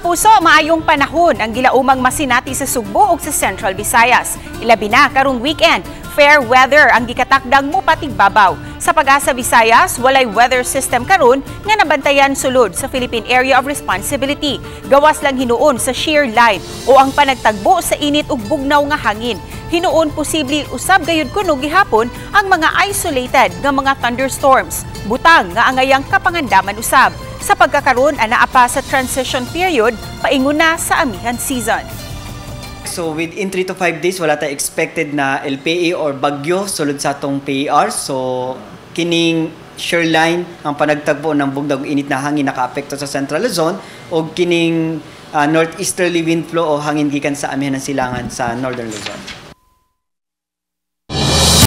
kapuso, maayong panahon ang gilaumang masinati sa Sugbo ug sa Central Visayas. Ilabi na karong weekend, fair weather ang gikatakdang mopatigbabaw. Sa Pag-asa Visayas, walay weather system karon nga nabantayan sulod sa Philippine Area of Responsibility. Gawas lang hinuon sa shear line o ang panagtagbo sa init ug bugnaw nga hangin. Hinuon posible usab gayud kuno gihapon ang mga isolated nga mga thunderstorms. Butang nga angayang kapangandaman usab. Sa pagkakaroon, anaa pa sa transition period, paingon na sa amihan season. So within 3 to 5 days, wala tayo expected na LPA or bagyo sulod sa atong PAR. So kining shear line ang panagtagbo ng bugnaw init na hangin nakaapekto sa Central Luzon o kining northeasterly wind flow o hangin gikan sa amihan ng silangan sa Northern Luzon.